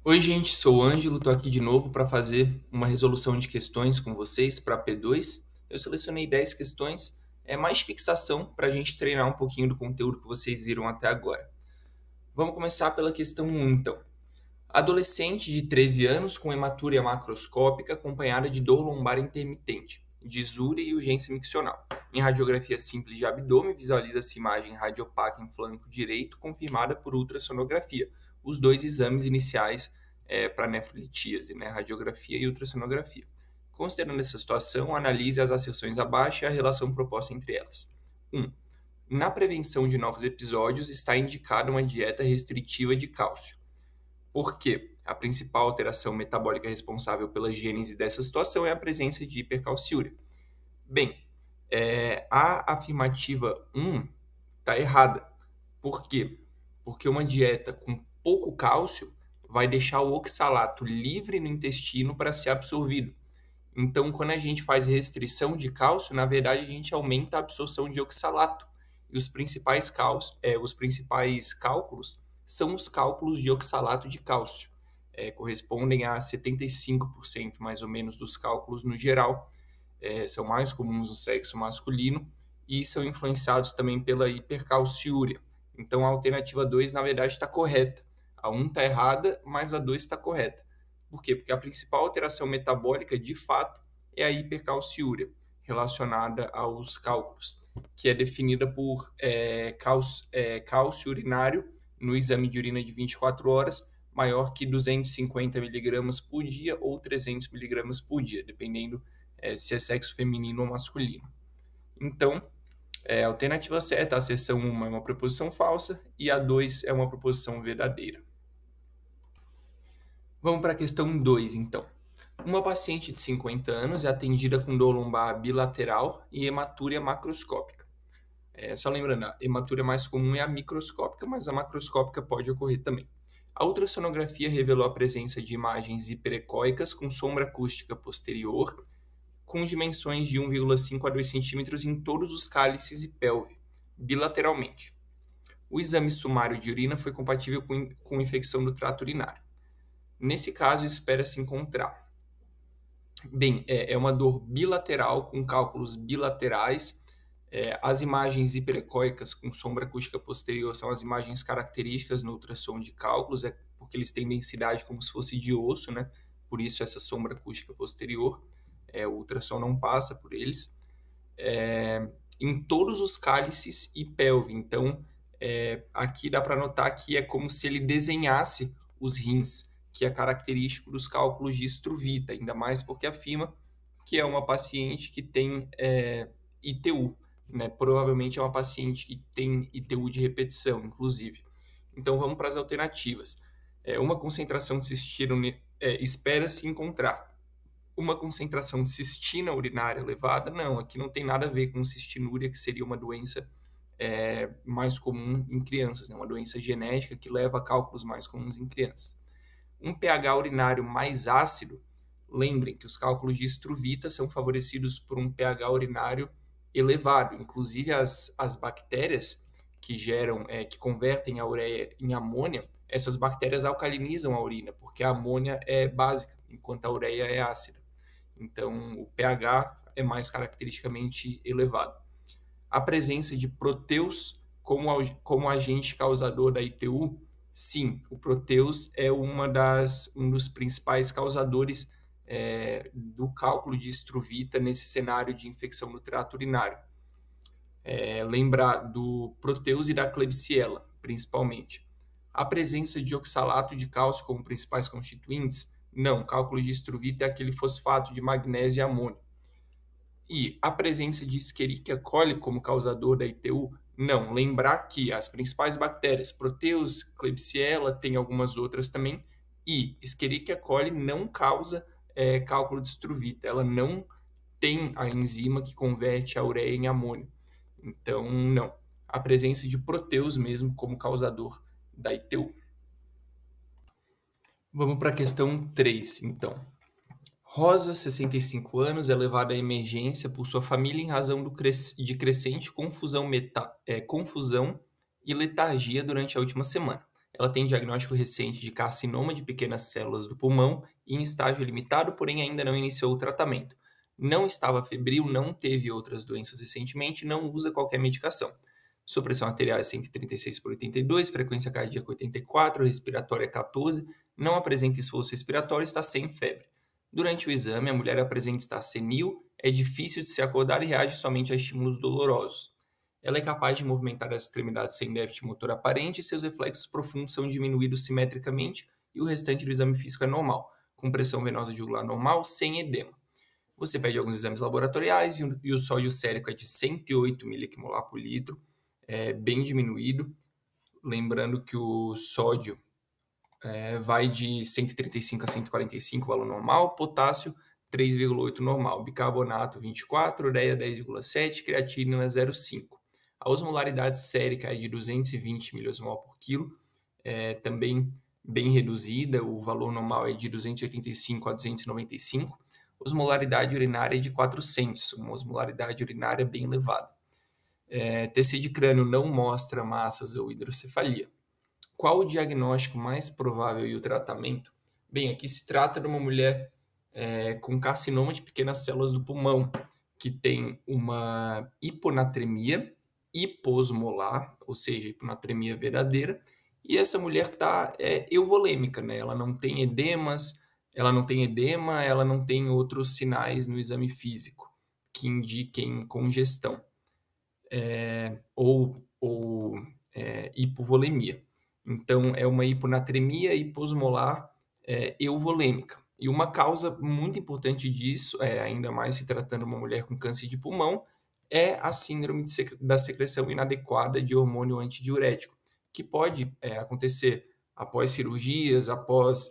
Oi, gente, sou o Ângelo, estou aqui de novo para fazer uma resolução de questões com vocês para P2. Eu selecionei 10 questões, mais fixação para a gente treinar um pouquinho do conteúdo que vocês viram até agora. Vamos começar pela questão 1, então. Adolescente de 13 anos com hematúria macroscópica acompanhada de dor lombar intermitente, disúria e urgência miccional. Em radiografia simples de abdômen, visualiza-se imagem radiopaca em flanco direito confirmada por ultrassonografia. Os dois exames iniciais para nefrolitíase, radiografia e ultrassonografia. Considerando essa situação, analise as asserções abaixo e a relação proposta entre elas. 1. Na prevenção de novos episódios, está indicada uma dieta restritiva de cálcio. Por quê? A principal alteração metabólica responsável pela gênese dessa situação é a presença de hipercalciúria. Bem, a afirmativa 1 está errada. Por quê? Porque uma dieta com pouco cálcio vai deixar o oxalato livre no intestino para ser absorvido. Então, quando a gente faz restrição de cálcio, na verdade a gente aumenta a absorção de oxalato. E os principais cálculos são os cálculos de oxalato de cálcio. Correspondem a 75% mais ou menos dos cálculos no geral. São mais comuns no sexo masculino e são influenciados também pela hipercalciúria. Então a alternativa 2, na verdade, está correta. A 1 está errada, mas a 2 está correta. Por quê? Porque a principal alteração metabólica, de fato, é a hipercalciúria, relacionada aos cálculos, que é definida por cálcio urinário no exame de urina de 24 horas, maior que 250 miligramas por dia ou 300 miligramas por dia, dependendo se é sexo feminino ou masculino. Então, a alternativa certa, a seção 1 é uma proposição falsa e a 2 é uma proposição verdadeira. Vamos para a questão 2, então. Uma paciente de 50 anos é atendida com dor lombar bilateral e hematúria macroscópica. Só lembrando, a hematúria mais comum é a microscópica, mas a macroscópica pode ocorrer também. A ultrassonografia revelou a presença de imagens hiperecóicas com sombra acústica posterior, com dimensões de 1,5 a 2 centímetros em todos os cálices e pelve, bilateralmente. O exame sumário de urina foi compatível com infecção do trato urinário. Nesse caso, espera-se encontrar. Bem, é uma dor bilateral com cálculos bilaterais. As imagens hiperecóicas com sombra acústica posterior são as imagens características no ultrassom de cálculos, porque eles têm densidade como se fosse de osso, né? Por isso essa sombra acústica posterior. O ultrassom não passa por eles. Em todos os cálices e pelve. Então, aqui dá para notar que é como se ele desenhasse os rins, que é característico dos cálculos de Struvita, ainda mais porque afirma que é uma paciente que tem ITU, né? Provavelmente é uma paciente que tem ITU de repetição, inclusive. Então vamos para as alternativas. Uma concentração de cistina espera-se encontrar. Uma concentração de cistina urinária elevada? Não, aqui não tem nada a ver com cistinúria, que seria uma doença mais comum em crianças, né? Uma doença genética que leva a cálculos mais comuns em crianças. Um pH urinário mais ácido, lembrem que os cálculos de Struvita são favorecidos por um pH urinário elevado. Inclusive as bactérias que que convertem a ureia em amônia, essas bactérias alcalinizam a urina, porque a amônia é básica, enquanto a ureia é ácida. Então o pH é mais caracteristicamente elevado. A presença de proteus como agente causador da ITU, sim, o proteus é um dos principais causadores do cálculo de Struvita nesse cenário de infecção no trato urinário. Lembrar do proteus e da Klebsiella, principalmente. A presença de oxalato de cálcio como principais constituintes? Não, cálculo de Struvita é aquele fosfato de magnésio e amônio. E a presença de Escherichia coli como causador da ITU? Não. Lembrar que as principais bactérias, Proteus, Klebsiella, tem algumas outras também, e Escherichia coli não causa cálculo de Struvita, ela não tem a enzima que converte a ureia em amônio. Então, não. A presença de Proteus mesmo como causador da ITU. Vamos para a questão 3, então. Rosa, 65 anos, é levada à emergência por sua família em razão de crescente confusão e letargia durante a última semana. Ela tem diagnóstico recente de carcinoma de pequenas células do pulmão e em estágio limitado, porém ainda não iniciou o tratamento. Não estava febril, não teve outras doenças recentemente, não usa qualquer medicação. Sua pressão arterial é 136 por 82, frequência cardíaca 84, respiratória 14, não apresenta esforço respiratório e está sem febre. Durante o exame, a mulher apresenta estar senil, é difícil de se acordar e reage somente a estímulos dolorosos. Ela é capaz de movimentar as extremidades sem déficit motor aparente e seus reflexos profundos são diminuídos simetricamente e o restante do exame físico é normal, com pressão venosa jugular normal, sem edema. Você pede alguns exames laboratoriais e o sódio sérico é de 108 mg/mol por litro, é bem diminuído. Lembrando que o sódio vai de 135 a 145, valor normal, potássio 3,8 normal, bicarbonato 24, ureia 10,7, creatinina 0,5. A osmolaridade sérica é de 220 mol por quilo, também bem reduzida, o valor normal é de 285 a 295. Osmolaridade urinária é de 400, uma osmolaridade urinária bem elevada. TC de crânio não mostra massas ou hidrocefalia. Qual o diagnóstico mais provável e o tratamento? Bem, aqui se trata de uma mulher com carcinoma de pequenas células do pulmão, que tem uma hiponatremia hiposmolar, ou seja, hiponatremia verdadeira, e essa mulher está euvolêmica, né? Ela não tem edemas, ela não tem outros sinais no exame físico que indiquem congestão ou hipovolemia. Então, é uma hiponatremia hiposmolar euvolêmica. E uma causa muito importante disso, ainda mais se tratando de uma mulher com câncer de pulmão, é a síndrome da secreção inadequada de hormônio antidiurético, que pode acontecer após cirurgias, após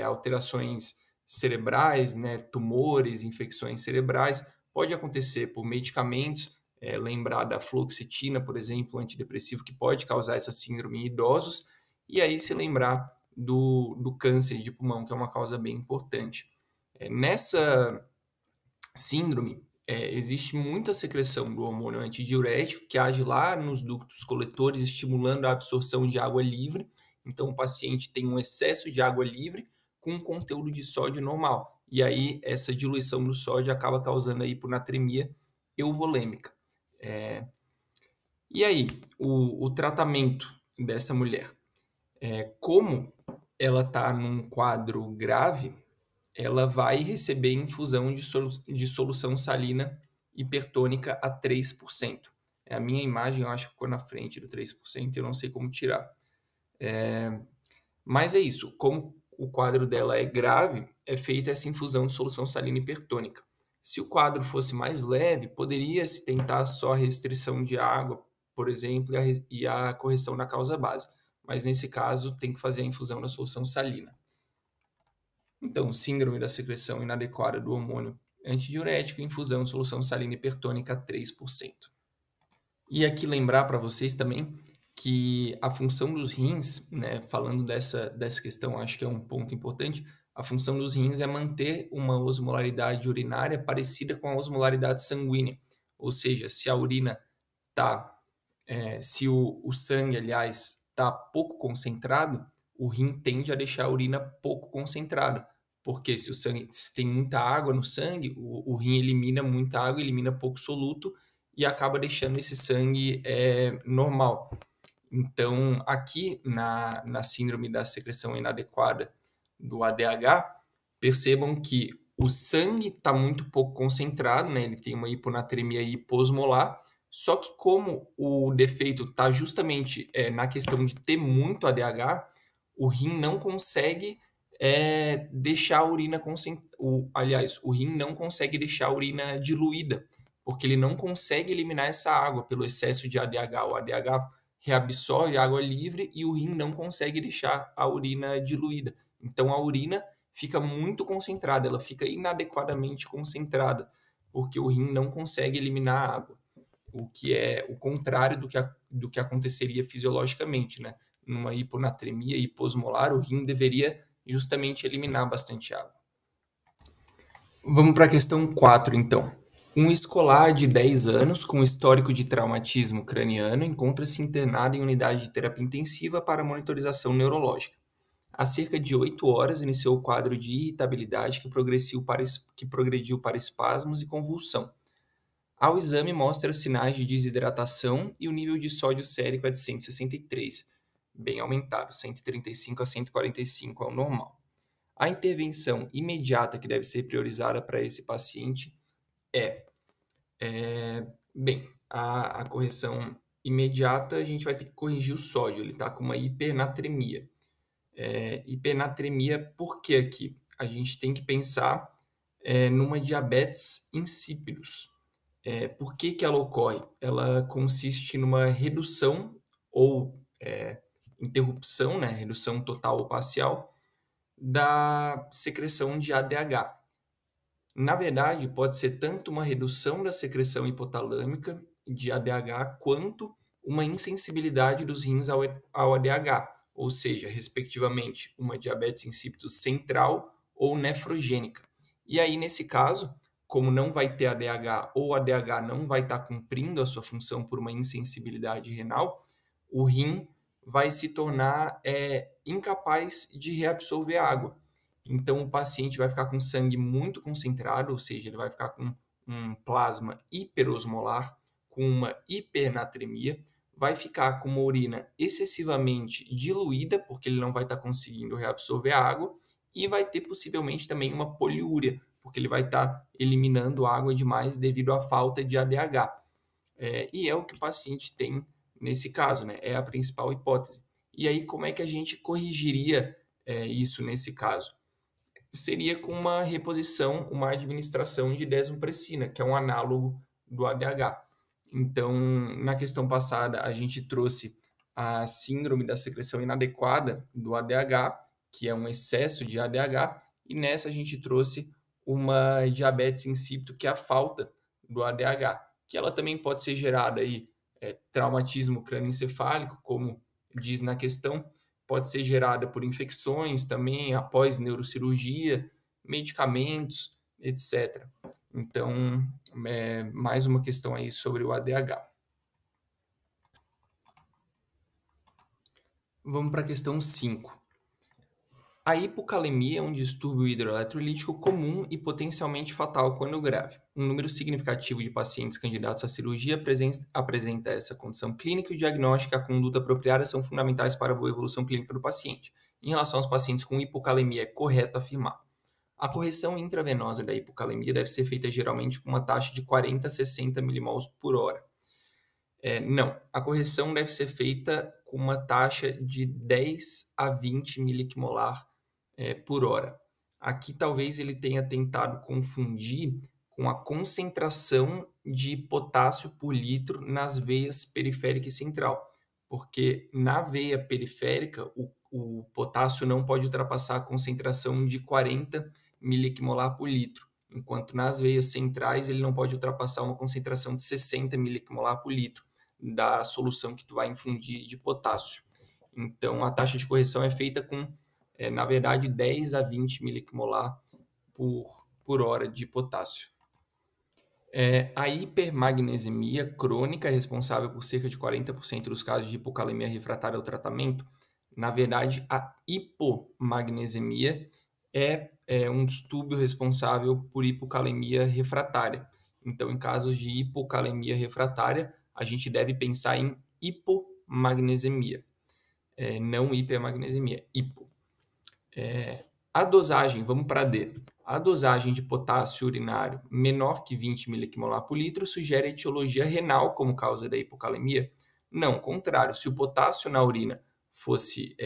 alterações cerebrais, né, tumores, infecções cerebrais, pode acontecer por medicamentos, lembrar da fluoxetina, por exemplo, antidepressivo, que pode causar essa síndrome em idosos, e aí se lembrar do câncer de pulmão, que é uma causa bem importante. Nessa síndrome, existe muita secreção do hormônio antidiurético, que age lá nos ductos coletores, estimulando a absorção de água livre. Então, o paciente tem um excesso de água livre com um conteúdo de sódio normal. E aí, essa diluição do sódio acaba causando a hiponatremia euvolêmica. E aí, o tratamento dessa mulher? Como ela está num quadro grave, ela vai receber infusão de solução salina hipertônica a 3%. A minha imagem, eu acho que ficou na frente do 3%, eu não sei como tirar. Mas é isso, como o quadro dela é grave, é feita essa infusão de solução salina hipertônica. Se o quadro fosse mais leve, poderia-se tentar só a restrição de água, por exemplo, e a correção na causa base. Mas nesse caso, tem que fazer a infusão da solução salina. Então, síndrome da secreção inadequada do hormônio antidiurético, infusão de solução salina hipertônica a 3%. E aqui lembrar para vocês também que a função dos rins, né, falando dessa questão, acho que é um ponto importante, a função dos rins é manter uma osmolaridade urinária parecida com a osmolaridade sanguínea. Ou seja, se a urina está, se o sangue, aliás, está pouco concentrado, o rim tende a deixar a urina pouco concentrada, porque se tem muita água no sangue, o rim elimina muita água, elimina pouco soluto e acaba deixando esse sangue normal. Então, aqui na síndrome da secreção inadequada do ADH, percebam que o sangue está muito pouco concentrado, né? Ele tem uma hiponatremia hiposmolar, só que como o defeito está justamente na questão de ter muito ADH, o rim não consegue deixar a urina o rim não consegue deixar a urina diluída, porque ele não consegue eliminar essa água pelo excesso de ADH. O ADH reabsorve a água livre e o rim não consegue deixar a urina diluída. Então a urina fica muito concentrada, ela fica inadequadamente concentrada, porque o rim não consegue eliminar a água, o que é o contrário do que aconteceria fisiologicamente, né? Numa hiponatremia hiposmolar, o rim deveria justamente eliminar bastante água. Vamos para a questão 4, então. Um escolar de 10 anos com histórico de traumatismo craniano encontra-se internado em unidade de terapia intensiva para monitorização neurológica. Há cerca de 8 horas iniciou o quadro de irritabilidade que progrediu para espasmos e convulsão. Ao exame mostra sinais de desidratação e o nível de sódio sérico é de 163, bem aumentado, 135 a 145 é o normal. A intervenção imediata que deve ser priorizada para esse paciente é, a correção imediata, a gente vai ter que corrigir o sódio, ele está com uma hipernatremia. Hipernatremia, por que aqui? A gente tem que pensar numa diabetes insípidos. Por que ela ocorre? Ela consiste numa redução ou interrupção, né, redução total ou parcial, da secreção de ADH. Na verdade, pode ser tanto uma redução da secreção hipotalâmica de ADH quanto uma insensibilidade dos rins ao ADH, ou seja, respectivamente, uma diabetes insípidos central ou nefrogênica. E aí, nesse caso, como não vai ter ADH ou o ADH não vai estar cumprindo a sua função por uma insensibilidade renal, o rim vai se tornar incapaz de reabsorver água. Então, o paciente vai ficar com sangue muito concentrado, ou seja, ele vai ficar com um plasma hiperosmolar, com uma hipernatremia, vai ficar com uma urina excessivamente diluída, porque ele não vai estar conseguindo reabsorver a água, e vai ter possivelmente também uma poliúria, porque ele vai estar eliminando água demais devido à falta de ADH. E é o que o paciente tem nesse caso, né? É a principal hipótese. E aí, como é que a gente corrigiria isso nesse caso? Seria com uma reposição, uma administração de desmopressina, que é um análogo do ADH. Então, na questão passada, a gente trouxe a síndrome da secreção inadequada do ADH, que é um excesso de ADH, e nessa a gente trouxe uma diabetes insípido, que é a falta do ADH, que ela também pode ser gerada aí, traumatismo crânioencefálico, como diz na questão, pode ser gerada por infecções também, após neurocirurgia, medicamentos, etc. Então, mais uma questão aí sobre o ADH. Vamos para a questão 5. A hipocalemia é um distúrbio hidroeletrolítico comum e potencialmente fatal quando grave. Um número significativo de pacientes candidatos à cirurgia apresenta essa condição clínica e o diagnóstico e a conduta apropriada são fundamentais para a boa evolução clínica do paciente. Em relação aos pacientes com hipocalemia, é correto afirmar: a correção intravenosa da hipocalemia deve ser feita geralmente com uma taxa de 40 a 60 milimols por hora. Não, a correção deve ser feita com uma taxa de 10 a 20 miliquimolar por hora. Aqui talvez ele tenha tentado confundir com a concentração de potássio por litro nas veias periférica e central, porque na veia periférica o potássio não pode ultrapassar a concentração de 40 miliquimolar por litro, enquanto nas veias centrais ele não pode ultrapassar uma concentração de 60 miliquimolar por litro da solução que tu vai infundir de potássio. Então, a taxa de correção é feita com, na verdade, 10 a 20 miliquimolar por hora de potássio. A hipermagnesemia crônica é responsável por cerca de 40% dos casos de hipocalemia refratária ao tratamento. Na verdade, a hipomagnesemia é um distúrbio responsável por hipocalemia refratária. Então, em casos de hipocalemia refratária, a gente deve pensar em hipomagnesemia, não hipermagnesemia, hipo. A dosagem, vamos para D. A dosagem de potássio urinário menor que 20 miliquimolar por litro sugere etiologia renal como causa da hipocalemia? Não, ao contrário. Se o potássio na urina fosse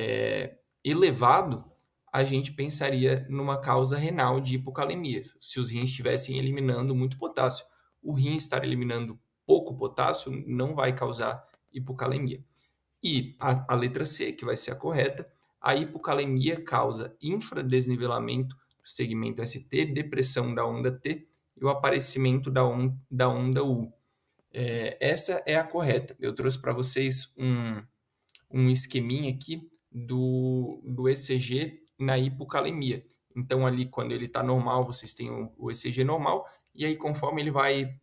elevado, a gente pensaria numa causa renal de hipocalemia. Se os rins estivessem eliminando muito potássio, o rim estar eliminando pouco potássio não vai causar hipocalemia. E a letra C, que vai ser a correta, a hipocalemia causa infradesnivelamento do segmento ST, depressão da onda T e o aparecimento da onda U. Essa é a correta. Eu trouxe para vocês um esqueminha aqui do ECG na hipocalemia. Então, ali, quando ele está normal, vocês têm o ECG normal, e aí conforme ele vai,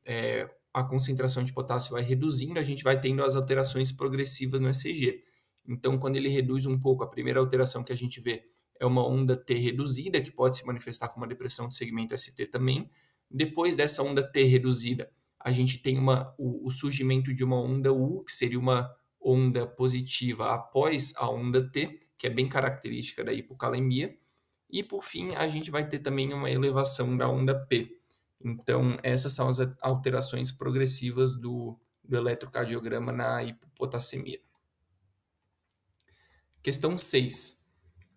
a concentração de potássio vai reduzindo, a gente vai tendo as alterações progressivas no ECG. Então, quando ele reduz um pouco, a primeira alteração que a gente vê é uma onda T reduzida, que pode se manifestar como uma depressão do segmento ST também. Depois dessa onda T reduzida, a gente tem o surgimento de uma onda U, que seria uma onda positiva após a onda T, que é bem característica da hipocalemia. E, por fim, a gente vai ter também uma elevação da onda P. Então, essas são as alterações progressivas do eletrocardiograma na hipopotassemia. Questão 6.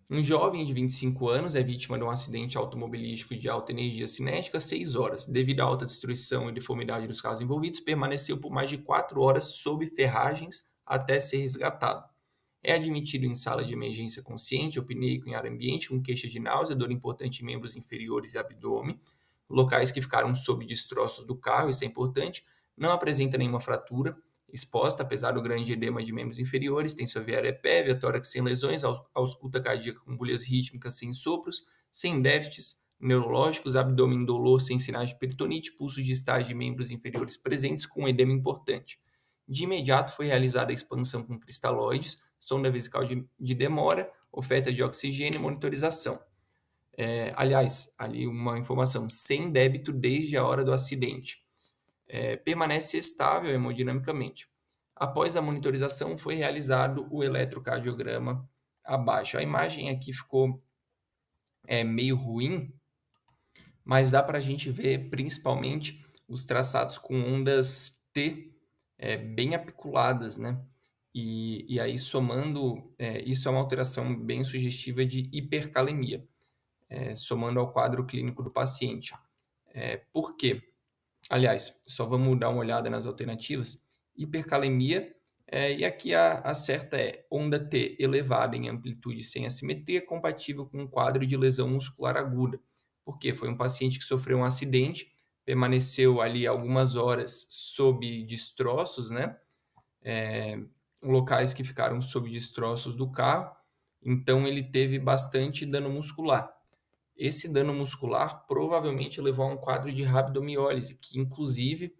Um jovem de 25 anos é vítima de um acidente automobilístico de alta energia cinética 6 horas. Devido à alta destruição e deformidade dos carros envolvidos, permaneceu por mais de 4 horas sob ferragens até ser resgatado. É admitido em sala de emergência consciente, opneico em ar ambiente, com queixa de náusea, dor importante em membros inferiores e abdômen. Locais que ficaram sob destroços do carro, isso é importante. Não apresenta nenhuma fratura exposta, apesar do grande edema de membros inferiores, tem sua viária prévia, tórax sem lesões, ausculta cardíaca com bolhas rítmicas sem sopros, sem déficits neurológicos, abdômen indolor sem sinais de peritonite, pulsos distais de membros inferiores presentes com edema importante. De imediato foi realizada a expansão com cristalóides, sonda vesical de demora, oferta de oxigênio e monitorização. Aliás, ali uma informação, sem débito desde a hora do acidente. Permanece estável hemodinamicamente. Após a monitorização, foi realizado o eletrocardiograma abaixo. A imagem aqui ficou meio ruim, mas dá para a gente ver principalmente os traçados com ondas T bem apiculadas, né? E aí, somando, isso é uma alteração bem sugestiva de hipercalemia, somando ao quadro clínico do paciente. Por quê? Aliás, só vamos dar uma olhada nas alternativas. Hipercalemia, e aqui a certa é onda T elevada em amplitude sem assimetria, compatível com um quadro de lesão muscular aguda. Por quê? Foi um paciente que sofreu um acidente, permaneceu ali algumas horas sob destroços, né? Locais que ficaram sob destroços do carro, então ele teve bastante dano muscular. Esse dano muscular provavelmente levou a um quadro de rabdomiólise, que inclusive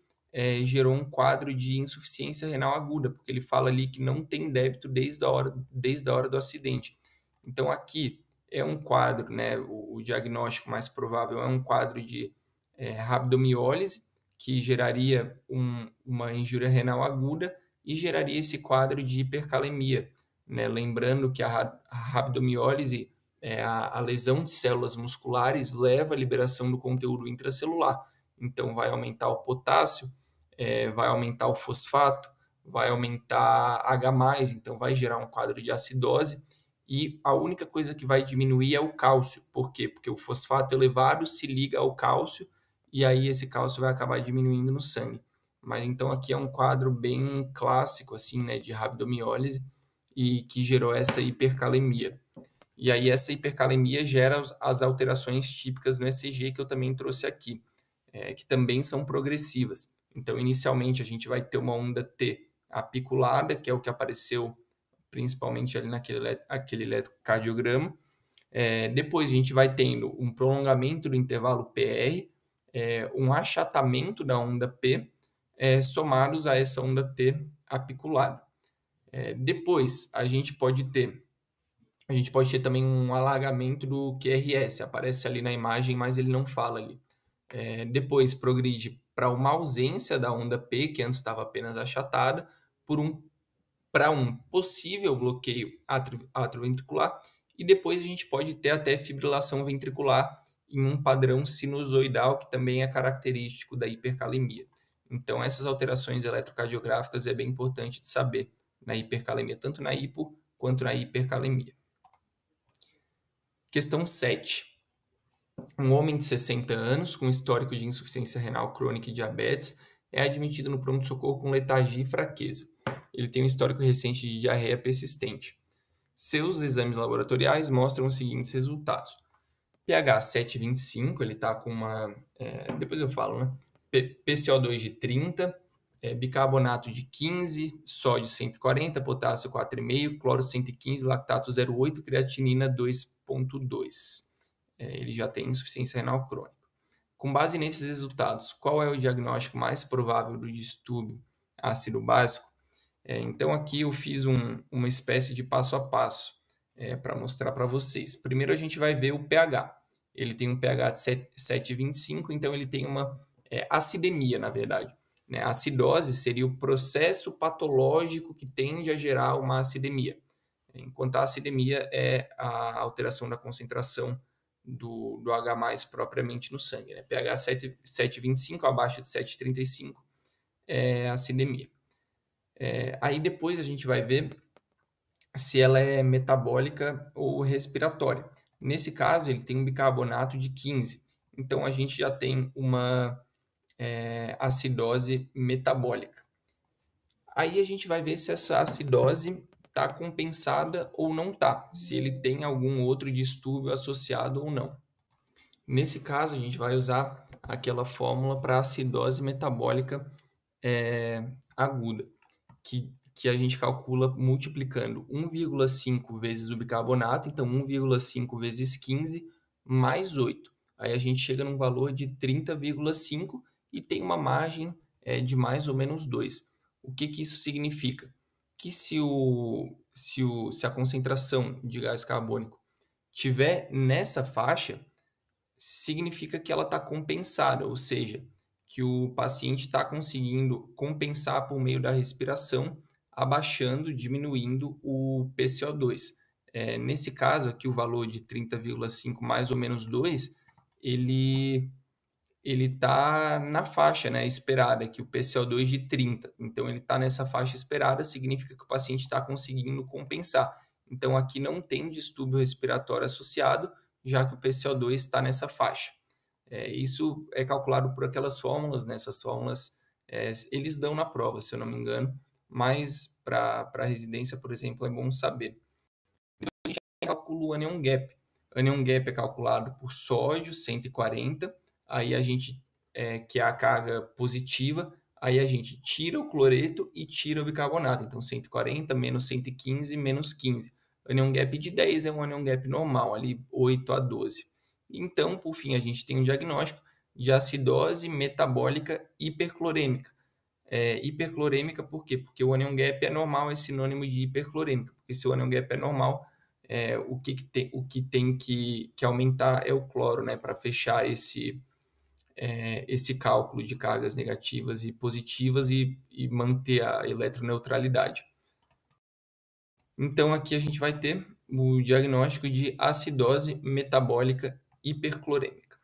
gerou um quadro de insuficiência renal aguda, porque ele fala ali que não tem débito desde a hora do acidente. Então aqui é um quadro, né, o diagnóstico mais provável é um quadro de rabdomiólise, que geraria uma injúria renal aguda e geraria esse quadro de hipercalemia, né? Lembrando que a rabdomiólise, a lesão de células musculares leva à liberação do conteúdo intracelular. Então, vai aumentar o potássio, vai aumentar o fosfato, vai aumentar H+, então vai gerar um quadro de acidose. E a única coisa que vai diminuir é o cálcio. Por quê? Porque o fosfato elevado se liga ao cálcio e aí esse cálcio vai acabar diminuindo no sangue. Mas então aqui é um quadro bem clássico, assim, né, de rabdomiólise e que gerou essa hipercalemia. E aí essa hipercalemia gera as alterações típicas no ECG que eu também trouxe aqui, que também são progressivas. Então, inicialmente, a gente vai ter uma onda T apiculada, que é o que apareceu principalmente ali naquele eletrocardiograma. Depois, a gente vai tendo um prolongamento do intervalo PR, um achatamento da onda P, somados a essa onda T apiculada. Depois, a gente pode ter também um alargamento do QRS, aparece ali na imagem, mas ele não fala ali. Depois progride para uma ausência da onda P, que antes estava apenas achatada, para um possível bloqueio atrioventricular, e depois a gente pode ter até fibrilação ventricular em um padrão sinusoidal, que também é característico da hipercalemia. Então, essas alterações eletrocardiográficas é bem importante de saber na hipercalemia, tanto na hipo quanto na hipercalemia. Questão 7. Um homem de 60 anos, com histórico de insuficiência renal crônica e diabetes, é admitido no pronto-socorro com letargia e fraqueza. Ele tem um histórico recente de diarreia persistente. Seus exames laboratoriais mostram os seguintes resultados. pH 7,25, ele está com uma... depois eu falo, né? PCO2 de 30, bicarbonato de 15, sódio 140, potássio 4,5, cloro 115, lactato 0,8, creatinina 2,2. Ele já tem insuficiência renal crônica. Com base nesses resultados, qual é o diagnóstico mais provável do distúrbio ácido básico? Então, aqui eu fiz uma espécie de passo a passo para mostrar para vocês. Primeiro, a gente vai ver o pH. Ele tem um pH de 7,25, então ele tem uma acidemia, na verdade. Né? A acidose seria o processo patológico que tende a gerar uma acidemia, enquanto a acidemia é a alteração da concentração do H+, propriamente no sangue. Né? pH 7,25, abaixo de 7,35 é acidemia. Aí depois a gente vai ver se ela é metabólica ou respiratória. Nesse caso, ele tem um bicarbonato de 15. Então, a gente já tem uma acidose metabólica. Aí a gente vai ver se essa acidose está compensada ou não está, se ele tem algum outro distúrbio associado ou não. Nesse caso, a gente vai usar aquela fórmula para acidose metabólica aguda, que a gente calcula multiplicando 1,5 vezes o bicarbonato, então 1,5 vezes 15 mais 8. Aí a gente chega num valor de 30,5 e tem uma margem de mais ou menos 2. O que isso significa? Que se a concentração de gás carbônico tiver nessa faixa, significa que ela está compensada, ou seja, que o paciente está conseguindo compensar por meio da respiração, abaixando, diminuindo o PCO2. Nesse caso aqui, o valor de 30,5 mais ou menos 2, ele está na faixa, né, esperada, que o PCO2 de 30. Então, ele está nessa faixa esperada, significa que o paciente está conseguindo compensar. Então, aqui não tem distúrbio respiratório associado, já que o PCO2 está nessa faixa. Isso é calculado por aquelas fórmulas, né? Essas fórmulas eles dão na prova, se eu não me engano, mas para a residência, por exemplo, é bom saber. A gente calcula o anion gap. O anion gap é calculado por sódio, 140, aí a gente, que é a carga positiva, aí a gente tira o cloreto e tira o bicarbonato. Então, 140 menos 115 menos 15. Anion gap de 10 é um anion gap normal, ali 8 a 12. Então, por fim, a gente tem um diagnóstico de acidose metabólica hiperclorêmica. Hiperclorêmica por quê? Porque o anion gap é normal, é sinônimo de hiperclorêmica. Porque se o anion gap é normal, o que tem que aumentar é o cloro, né, para fechar esse cálculo de cargas negativas e positivas e manter a eletroneutralidade. Então, aqui a gente vai ter o diagnóstico de acidose metabólica hiperclorêmica.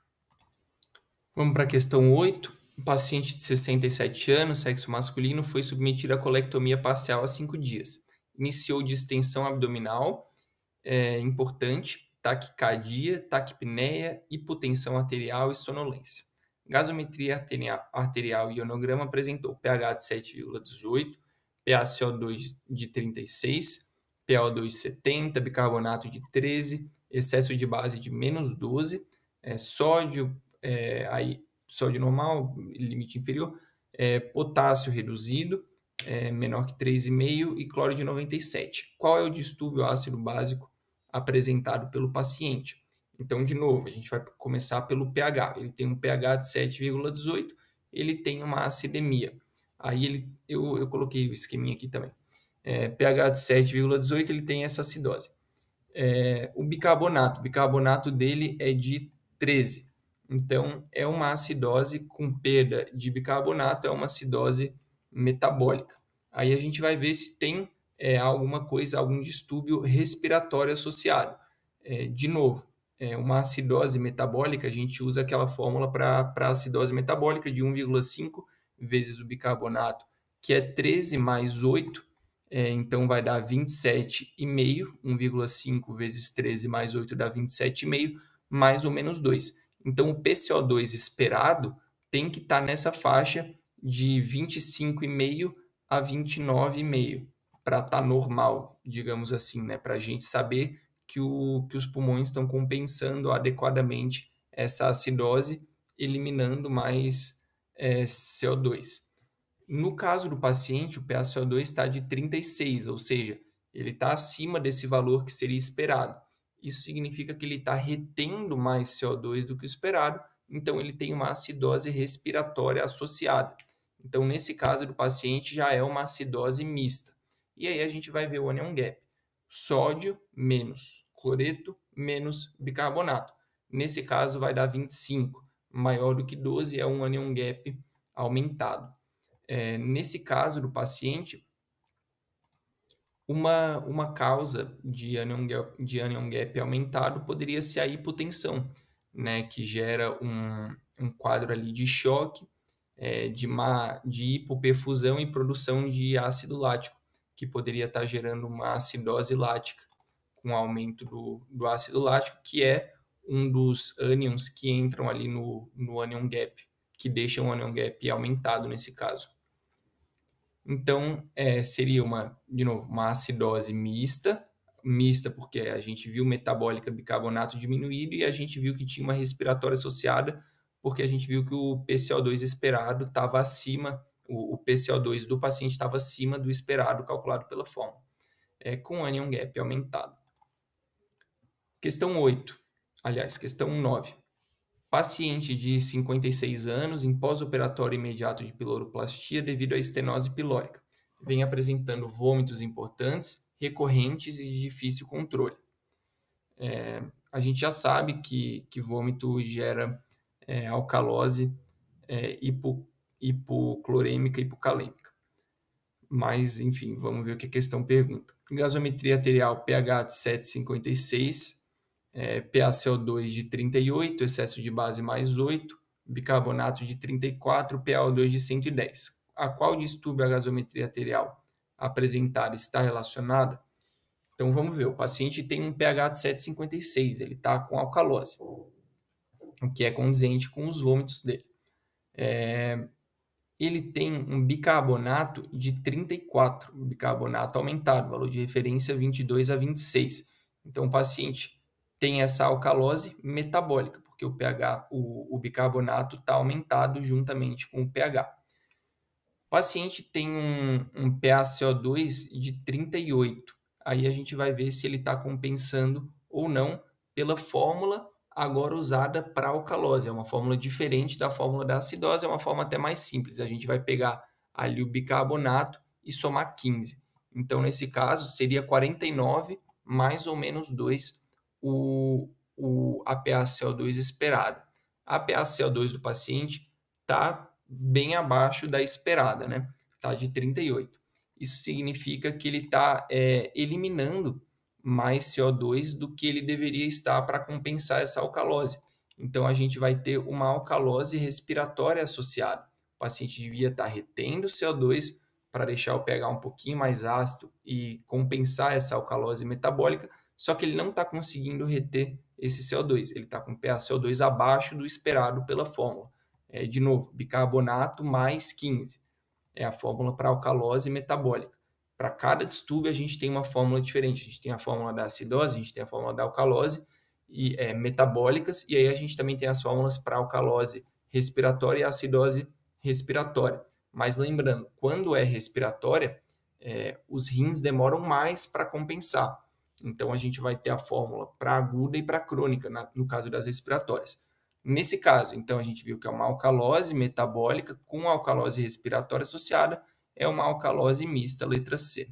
Vamos para a questão 8. Um paciente de 67 anos, sexo masculino, foi submetido à colectomia parcial há 5 dias. Iniciou distensão abdominal, importante, taquicardia, taquipneia, hipotensão arterial e sonolência. Gasometria arterial e ionograma apresentou pH de 7,18, PaCO2 de 36, PaO2 70, bicarbonato de 13, excesso de base de menos 12, sódio, sódio normal, limite inferior, potássio reduzido, menor que 3,5 e cloro de 97. Qual é o distúrbio ácido básico apresentado pelo paciente? Então, de novo, a gente vai começar pelo pH. Ele tem um pH de 7,18, ele tem uma acidemia. Aí eu coloquei o esqueminha aqui também. pH de 7,18, ele tem essa acidose. O bicarbonato dele é de 13. Então, é uma acidose com perda de bicarbonato, é uma acidose metabólica. Aí a gente vai ver se tem alguma coisa, algum distúrbio respiratório associado. De novo, uma acidose metabólica, a gente usa aquela fórmula para acidose metabólica de 1,5 vezes o bicarbonato, que é 13 mais 8, então vai dar 27,5, 1,5 vezes 13 mais 8 dá 27,5, mais ou menos 2. Então, o PCO2 esperado tem que estar nessa faixa de 25,5 a 29,5, para estar normal, digamos assim, né? Para a gente saber que os pulmões estão compensando adequadamente essa acidose, eliminando mais CO2. No caso do paciente, o PaCO2 está de 36, ou seja, ele está acima desse valor que seria esperado. Isso significa que ele está retendo mais CO2 do que o esperado então ele tem uma acidose respiratória associada. Então, nesse caso do paciente, já é uma acidose mista. E aí a gente vai ver o anion gap. Sódio menos cloreto menos bicarbonato. Nesse caso, vai dar 25. Maior do que 12 é um anion gap aumentado. Nesse caso do paciente, uma causa de anion gap aumentado poderia ser a hipotensão, né, que gera um quadro ali de choque, de hipoperfusão e produção de ácido lático, que poderia estar gerando uma acidose lática, com aumento do ácido lático, que é um dos ânions que entram ali no anion gap, que deixam o anion gap aumentado nesse caso. Então, seria de novo, uma acidose mista porque a gente viu metabólica bicarbonato diminuído e a gente viu que tinha uma respiratória associada, porque a gente viu que o PCO2 esperado estava acima, o PCO2 do paciente estava acima do esperado calculado pela fórmula, com anion gap aumentado. Questão 9. Paciente de 56 anos em pós-operatório imediato de piloroplastia devido à estenose pilórica. Vem apresentando vômitos importantes, recorrentes e de difícil controle. A gente já sabe que vômito gera alcalose hipoclorêmica e hipocalêmica. Mas, enfim, vamos ver o que a questão pergunta. Gasometria arterial pH de 7,56, PaCO2 de 38, excesso de base mais 8, bicarbonato de 34, PaO2 de 110. A qual distúrbio a gasometria arterial apresentada está relacionada? Então, vamos ver. O paciente tem um pH de 7,56, ele está com alcalose, o que é condizente com os vômitos dele. Ele tem um bicarbonato de 34, bicarbonato aumentado, valor de referência 22 a 26. Então, o paciente tem essa alcalose metabólica, porque o bicarbonato está aumentado juntamente com o pH. O paciente tem um PaCO2 de 38. Aí a gente vai ver se ele está compensando ou não pela fórmula agora usada para alcalose. É uma fórmula diferente da fórmula da acidose, é uma forma até mais simples. A gente vai pegar ali o bicarbonato e somar 15. Então, nesse caso, seria 49 mais ou menos 2 a PaCO2 esperada. A PaCO2 do paciente está bem abaixo da esperada, né? Está de 38. Isso significa que ele está eliminando mais CO2 do que ele deveria estar para compensar essa alcalose. Então, a gente vai ter uma alcalose respiratória associada. O paciente devia estar retendo CO2 para deixar o pH um pouquinho mais ácido e compensar essa alcalose metabólica, só que ele não está conseguindo reter esse CO2. Ele está com PaCO2 abaixo do esperado pela fórmula. De novo, bicarbonato mais 15. É a fórmula para alcalose metabólica. Para cada distúrbio, a gente tem uma fórmula diferente. A gente tem a fórmula da acidose, a gente tem a fórmula da alcalose metabólicas, e aí a gente também tem as fórmulas para alcalose respiratória e acidose respiratória. Mas lembrando, quando é respiratória, os rins demoram mais para compensar. Então, a gente vai ter a fórmula para aguda e para crônica, no caso das respiratórias. Nesse caso, então, a gente viu que é uma alcalose metabólica com alcalose respiratória associada, é uma alcalose mista, letra C.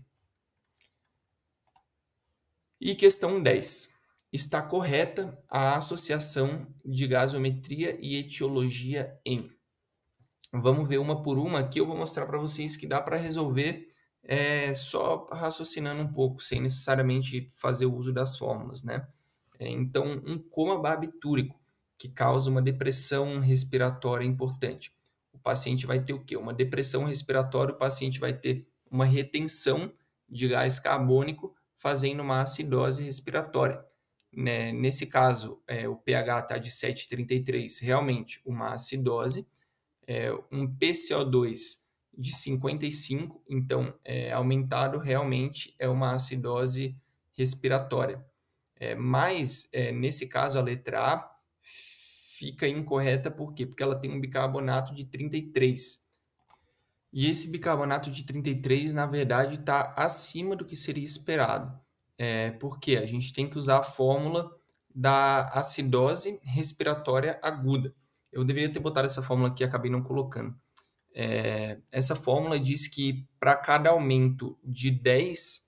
E questão 10. Está correta a associação de gasometria e etiologia em? Vamos ver uma por uma. Aqui eu vou mostrar para vocês que dá para resolver só raciocinando um pouco, sem necessariamente fazer o uso das fórmulas, né? Então, um coma barbitúrico, que causa uma depressão respiratória importante. O paciente vai ter o quê? Uma depressão respiratória, o paciente vai ter uma retenção de gás carbônico, fazendo uma acidose respiratória. Nesse caso, o pH está de 7,33, realmente uma acidose. Um PCO2 de 55, então aumentado, realmente é uma acidose respiratória. Mas, nesse caso, a letra A fica incorreta, por quê? Porque ela tem um bicarbonato de 33. E esse bicarbonato de 33, na verdade, está acima do que seria esperado. Porque a gente tem que usar a fórmula da acidose respiratória aguda. Eu deveria ter botado essa fórmula aqui, acabei não colocando. Essa fórmula diz que para cada aumento de 10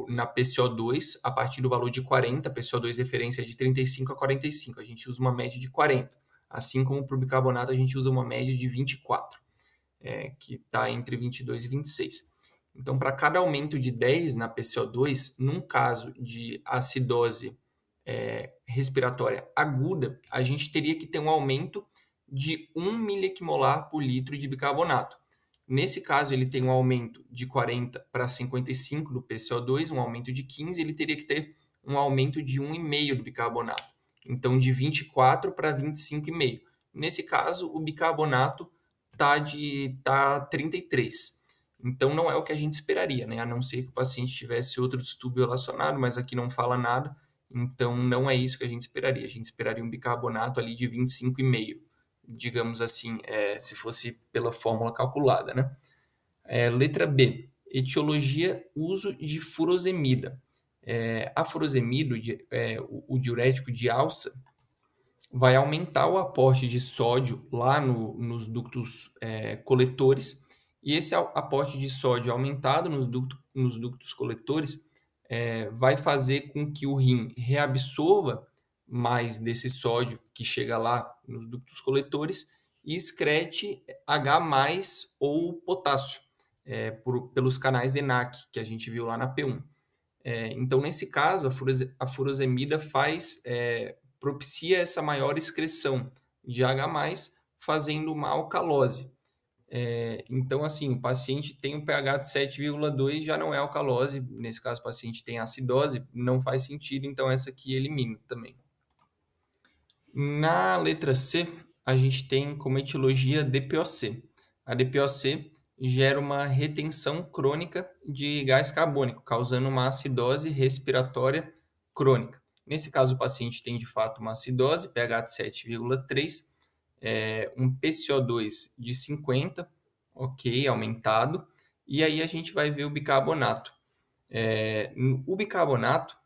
na PCO2, a partir do valor de 40, PCO2 referência é de 35 a 45, a gente usa uma média de 40. Assim como para o bicarbonato, a gente usa uma média de 24, que está entre 22 e 26. Então, para cada aumento de 10 na PCO2, num caso de acidose respiratória aguda, a gente teria que ter um aumento de 1 miliequimolar por litro de bicarbonato. Nesse caso, ele tem um aumento de 40 para 55 do PCO2, um aumento de 15, ele teria que ter um aumento de 1,5 do bicarbonato. Então, de 24 para 25,5. Nesse caso, o bicarbonato tá 33. Então, não é o que a gente esperaria, né? A não ser que o paciente tivesse outro distúrbio relacionado, mas aqui não fala nada. Então, não é isso que a gente esperaria. A gente esperaria um bicarbonato ali de 25,5, digamos assim, se fosse pela fórmula calculada, né? Letra B, etiologia, uso de furosemida. A furosemida, o diurético de alça, vai aumentar o aporte de sódio lá nos ductos coletores, e esse aporte de sódio aumentado nos ductos coletores vai fazer com que o rim reabsorva mais desse sódio que chega lá nos ductos coletores e excrete H+ ou potássio pelos canais ENaC, que a gente viu lá na P1. Então, nesse caso, a furosemida propicia essa maior excreção de H+, fazendo uma alcalose. Então, assim, o paciente tem um pH de 7,2, já não é alcalose. Nesse caso, o paciente tem acidose, não faz sentido, então essa aqui elimina também. Na letra C, a gente tem como etiologia DPOC. A DPOC gera uma retenção crônica de gás carbônico, causando uma acidose respiratória crônica. Nesse caso, o paciente tem de fato uma acidose, pH de 7,3, um PCO2 de 50, ok, aumentado, e aí a gente vai ver o bicarbonato. O bicarbonato,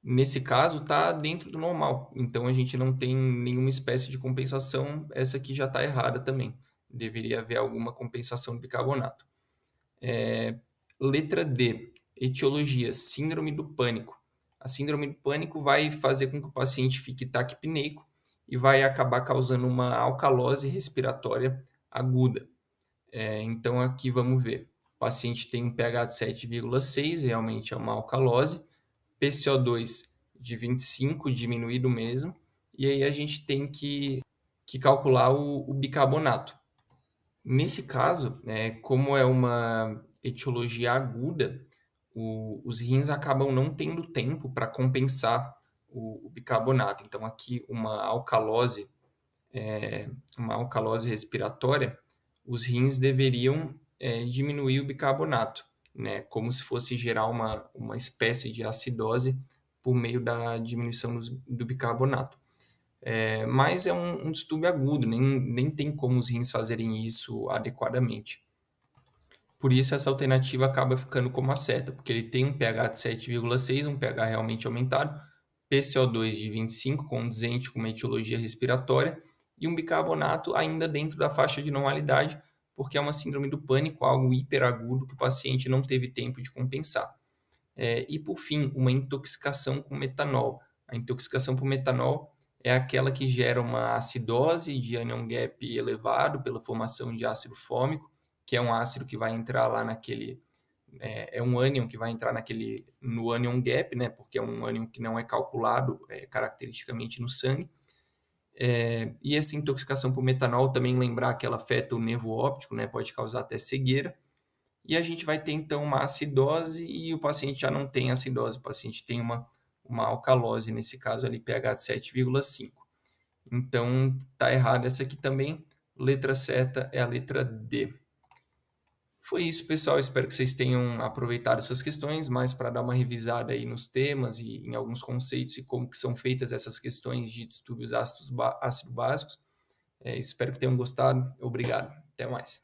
nesse caso, está dentro do normal, então a gente não tem nenhuma espécie de compensação, essa aqui já está errada também. Deveria haver alguma compensação do bicarbonato. Letra D, etiologia, síndrome do pânico. A síndrome do pânico vai fazer com que o paciente fique taquipneico e vai acabar causando uma alcalose respiratória aguda. Então, aqui vamos ver. O paciente tem um pH de 7,6, realmente é uma alcalose. PCO2 de 25, diminuído mesmo. E aí a gente tem que calcular o bicarbonato. Nesse caso, como é uma etiologia aguda, os rins acabam não tendo tempo para compensar o bicarbonato. Então, aqui uma alcalose respiratória, os rins deveriam diminuir o bicarbonato, né? Como se fosse gerar uma espécie de acidose por meio da diminuição do bicarbonato. Mas é um distúrbio agudo, nem tem como os rins fazerem isso adequadamente. Por isso, essa alternativa acaba ficando como a certa, porque ele tem um pH de 7,6, um pH realmente aumentado, PCO2 de 25, condizente com uma etiologia respiratória, e um bicarbonato ainda dentro da faixa de normalidade, porque é uma síndrome do pânico, algo hiperagudo que o paciente não teve tempo de compensar. E, por fim, uma intoxicação com metanol. A intoxicação por metanol é aquela que gera uma acidose de anion gap elevado pela formação de ácido fórmico, que é um ácido que vai entrar lá naquele... É um ânion que vai entrar no anion gap, né? Porque é um ânion que não é calculado caracteristicamente no sangue. E essa intoxicação por metanol, também lembrar que ela afeta o nervo óptico, né? Pode causar até cegueira. E a gente vai ter, então, uma acidose e o paciente já não tem acidose, o paciente tem uma alcalose, nesse caso ali, pH de 7,5. Então, tá errado essa aqui também. Letra certa é a letra D. Foi isso, pessoal. Espero que vocês tenham aproveitado essas questões, mais para dar uma revisada aí nos temas e em alguns conceitos e como que são feitas essas questões de distúrbios ácido-básicos. Espero que tenham gostado. Obrigado. Até mais.